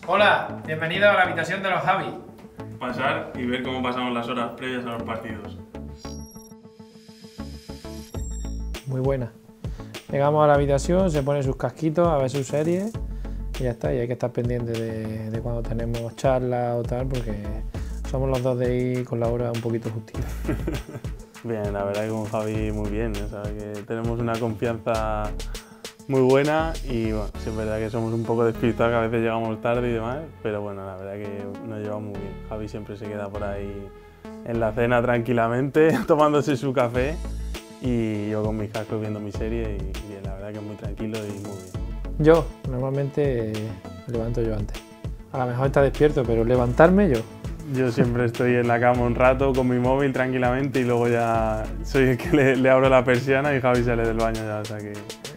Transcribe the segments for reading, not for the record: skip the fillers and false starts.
Hola, bienvenido a la habitación de los Javi. Pasar y ver cómo pasamos las horas previas a los partidos. Muy buena. Llegamos a la habitación, se pone sus casquitos a ver sus series y ya está. Y hay que estar pendiente de cuando tenemos charlas o tal, porque somos los dos de ir con la hora un poquito justita. Bien, la verdad que con Javi muy bien, o sea, que tenemos una confianza muy buena y bueno, sí es verdad que somos un poco despistados, que a veces llegamos tarde y demás, pero bueno, la verdad que nos llevamos muy bien. Javi siempre se queda por ahí en la cena tranquilamente, tomándose su café y yo con mis cascos viendo mi serie y bien, la verdad que es muy tranquilo y muy bien. Yo, normalmente, me levanto yo antes. A lo mejor está despierto, pero levantarme yo. Yo siempre estoy en la cama un rato con mi móvil tranquilamente y luego ya soy el que le abro la persiana y Javi sale del baño ya, o sea que...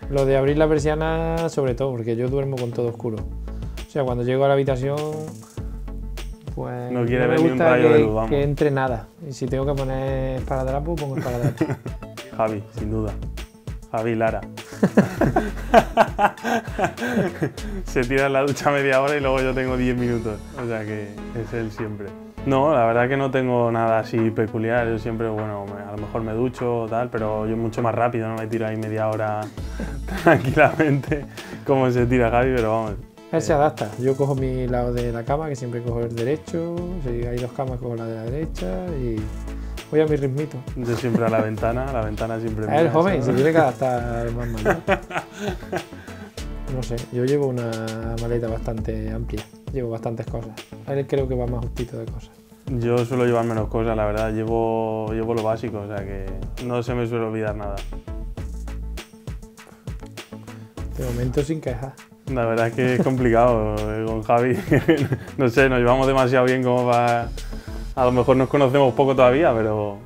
Lo de abrir la persiana, sobre todo, porque yo duermo con todo oscuro. O sea, cuando llego a la habitación, pues No quiere me ver ni un gusta rayo de luz, vamos. que entre nada. Y si tengo que poner esparadrapo, pongo esparadrapo. Javi, sin duda. Javi Lara. Se tira en la ducha media hora y luego yo tengo 10 minutos. O sea que es él siempre. No, la verdad que no tengo nada así peculiar. Yo siempre, bueno, a lo mejor me ducho o tal, pero yo mucho más rápido, no me tiro ahí media hora tranquilamente como se tira Javi, pero vamos. Él se adapta. Yo cojo mi lado de la cama, que siempre cojo el derecho. Si hay dos camas, cojo la de la derecha y voy a mi ritmito. Yo siempre a la ventana siempre... Es el joven, se tiene que adaptar más mayor. No sé, yo llevo una maleta bastante amplia. Llevo bastantes cosas. Él creo que va más justito de cosas. Yo suelo llevar menos cosas, la verdad. Llevo lo básico, o sea que no se me suele olvidar nada. De momento sin quejas. La verdad es que es complicado con Javi. No sé, nos llevamos demasiado bien como para... A lo mejor nos conocemos poco todavía, pero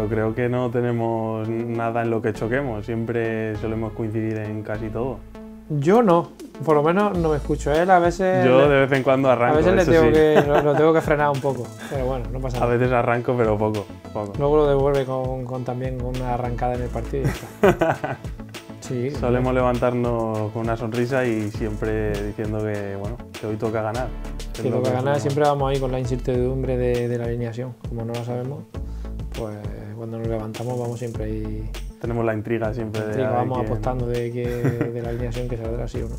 creo que no tenemos nada en lo que choquemos. Siempre solemos coincidir en casi todo. Yo no, por lo menos no me escucho. Él a veces... Yo de vez en cuando arranco, A veces eso sí. lo tengo que frenar un poco, pero bueno, no pasa A nada. veces arranco, pero poco. Luego lo devuelve también con una arrancada en el partido y ya está. Sí, Solemos levantarnos con una sonrisa y siempre diciendo que, bueno, que hoy toca ganar. Si toca ganar, siempre vamos ahí con la incertidumbre de la alineación. Como no lo sabemos, pues cuando nos levantamos vamos siempre ahí. Tenemos la intriga siempre de... Vamos apostando de la alineación que saldrá, sí o no.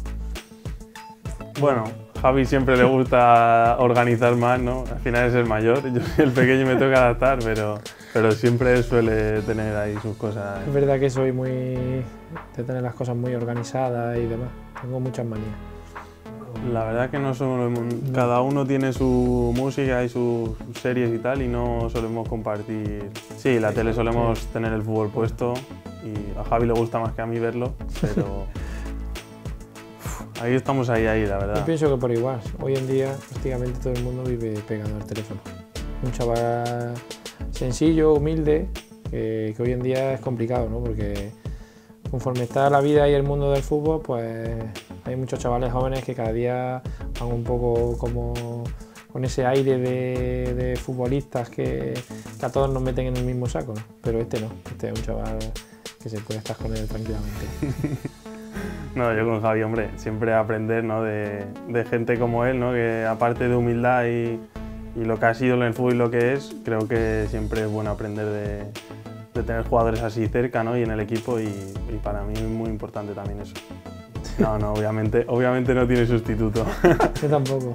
Bueno, Javi siempre le gusta organizar más, ¿no? Al final es el mayor, yo soy el pequeño y me toca adaptar, pero siempre suele tener ahí sus cosas. Es verdad que soy muy de tener las cosas muy organizadas y demás. Tengo muchas manías. La verdad que no somos... Cada uno tiene su música y sus series y tal y no solemos compartir... Sí, la tele solemos tener el fútbol puesto y a Javi le gusta más que a mí verlo, pero... Ahí estamos ahí, la verdad. Yo pienso que por igual. Hoy en día prácticamente todo el mundo vive pegado al teléfono. Un chaval sencillo, humilde, que hoy en día es complicado, ¿no? Porque conforme está la vida y el mundo del fútbol, pues hay muchos chavales jóvenes que cada día van un poco como con ese aire de futbolistas que a todos nos meten en el mismo saco, ¿no? Pero este no, este es un chaval que se puede estar con él tranquilamente. No, yo con Javi, hombre, siempre aprender, ¿no? de gente como él, ¿no? Que aparte de humildad y lo que ha sido en el fútbol y lo que es, creo que siempre es bueno aprender de tener jugadores así cerca, ¿no? Y en el equipo y para mí es muy importante también eso. No, obviamente no tiene sustituto. Yo tampoco.